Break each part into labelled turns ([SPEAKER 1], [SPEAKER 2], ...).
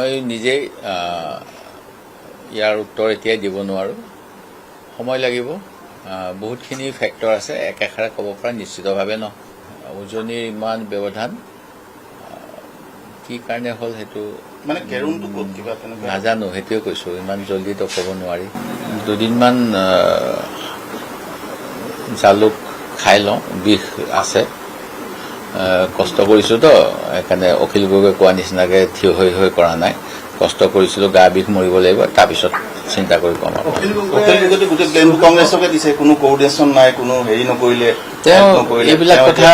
[SPEAKER 1] মই নিজেই ইয়াৰ উত্তৰ এতিয়াই দিব নোৱাৰো সময় লাগিব বহুতখিনি ফেক্টৰ আছে একেখাৰে ক'ব পৰা নিশ্চিতভাৱে নহয় উজনিৰ ইমান ব্যৱধান কি কাৰণে হ'ল সেইটো
[SPEAKER 2] মানে কেৰুণটো ক'ত কিবা তেনেকুৱা
[SPEAKER 1] নাজানো সেইটোৱে কৈছো ইমান জলদিতো ক'ব নোৱাৰি দুদিনমান জালুক খাই লওঁ বিষ আছে কষ্ট কৰিছো তো সেইকাৰণে অখিল গগৈ কোৱা নিচিনাকে থিয় হৈ কৰা নাই কষ্ট কৰিছিলো গা বিষ মৰিব লাগিব তাৰপিছত চিন্তা কৰি কম
[SPEAKER 2] অখিল গগৈতো গোটেই ব্লেম কংগ্ৰেছকে দিছে কোনো কোঅৰ্ডিনেশ্যন নাই কোনো হেৰি নকৰিলে
[SPEAKER 1] তেওঁ এইবিলাক কথা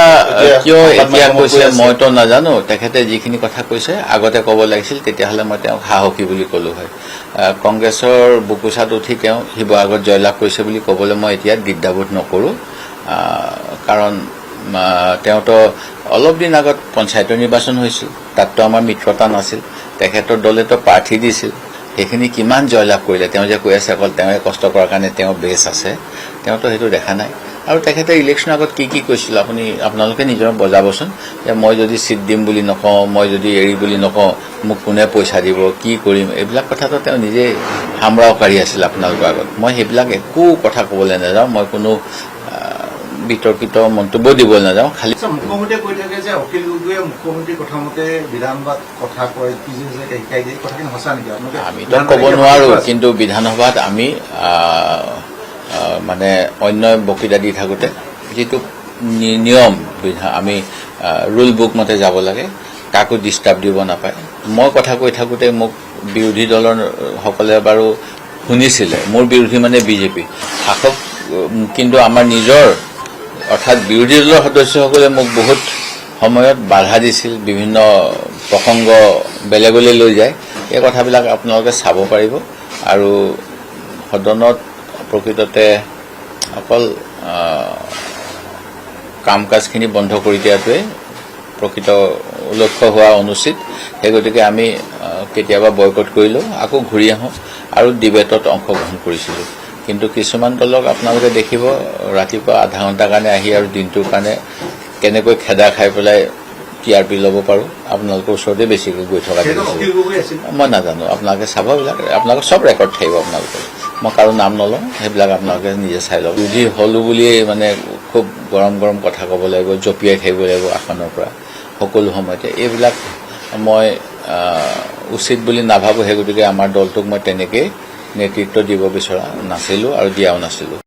[SPEAKER 1] কিয় এতিয়া কৈছে মইতো নাজানো তেখেতে যিখিনি কথা কৈছে আগতে ক'ব লাগিছিল তেতিয়াহ'লে মই তেওঁক সাহসী বুলি ক'লো হয় কংগ্ৰেছৰ বুকুচাত উঠি তেওঁ শিৱসাগৰত জয়লাভ কৰিছে বুলি ক'বলৈ মই এতিয়া দ্বিধাবোধ নকৰো কাৰণ তেওঁতো অলপ দিন আগত পঞ্চায়তৰ নিৰ্বাচন হৈছিল তাততো আমাৰ মিত্ৰতা নাছিল তেখেতৰ দলেতো প্ৰাৰ্থী দিছিল সেইখিনি কিমান জয়লাভ কৰিলে তেওঁ যে কৈ আছে অকল তেওঁৱে কষ্ট কৰাৰ কাৰণে তেওঁ বেছ আছে তেওঁতো সেইটো দেখা নাই আৰু তেখেতে ইলেকশ্যন আগত কি কৈছিল আপোনালোকে নিজৰ বজাবচোন যে মই যদি চিট দিম বুলি নকওঁ মই যদি এৰি বুলি নকওঁ মোক কোনে পইচা দিব কি কৰিম এইবিলাক কথাটো তেওঁ নিজে হামৰাও কাঢ়ি আছিল আপোনালোকৰ আগত মই সেইবিলাক একো কথা ক'বলৈ নাযাওঁ মই কোনো বিতৰ্কিত মন্তব্য দিবলৈ নাযাওঁ খালি
[SPEAKER 3] মুখ্যমন্ত্ৰীয়ে কৈ থাকে যে অখিল গগৈয়ে মুখ্যমন্ত্ৰীৰ কথামতে বিধানসভাত কথা কয় কি যে শিকাই দিয়ে কথাখিনি সঁচা নেকি
[SPEAKER 1] আমিতো ক'ব নোৱাৰো কিন্তু বিধানসভাত আমি মানে অন্য বক্তৃতা দি থাকোঁতে যিটো নিয়ম আমি ৰুল বুক মতে যাব লাগে কাকো ডিষ্টাৰ্ব দিব নাপায় মই কথা কৈ থাকোঁতে মোক বিৰোধী দলৰ সকলে বাৰু শুনিছিলে মোৰ বিৰোধী মানে বিজেপি শাসক কিন্তু আমাৰ নিজৰ অৰ্থাৎ বিৰোধী দলৰ সদস্যসকলে মোক বহুত সময়ত বাধা দিছিল বিভিন্ন প্ৰসংগ বেলেগলৈ লৈ যায় এই কথাবিলাক আপোনালোকে চাব পাৰিব আৰু সদনত প্ৰকৃততে অকল কাম কাজখিনি বন্ধ কৰি দিয়াটোৱে প্ৰকৃত লক্ষ্য হোৱা অনুচিত সেই গতিকে আমি কেতিয়াবা বয়কট কৰিলোঁ আকৌ ঘূৰি আহোঁ আৰু ডিবেটত অংশগ্ৰহণ কৰিছিলোঁ কিন্তু কিছুমান দলক আপোনালোকে দেখিব ৰাতিপুৱা আধা ঘণ্টাৰ কাৰণে আহি আৰু দিনটোৰ কাৰণে কেনেকৈ খেদা খাই পেলাই TRP ল'ব পাৰোঁ আপোনালোকৰ ওচৰতে বেছিকৈ গৈ থকা মই নাজানো আপোনালোকে চাব এইবিলাক আপোনালোকৰ চব ৰেকৰ্ড থাকিব আপোনালোকৰ মই কাৰো নাম নলওঁ সেইবিলাক আপোনালোকে নিজে চাই লওক বিৰোধী হ'লো বুলিয়েই মানে খুব গৰম কথা ক'ব লাগিব জঁপিয়াই থাকিব লাগিব আসনৰ পৰা সকলো সময়তে এইবিলাক মই উচিত বুলি নাভাবোঁ সেই গতিকে আমাৰ দলটোক মই তেনেকেই নেতৃত্ব দিব বিচৰা নাছিলোঁ আৰু দিয়াও নাছিলোঁ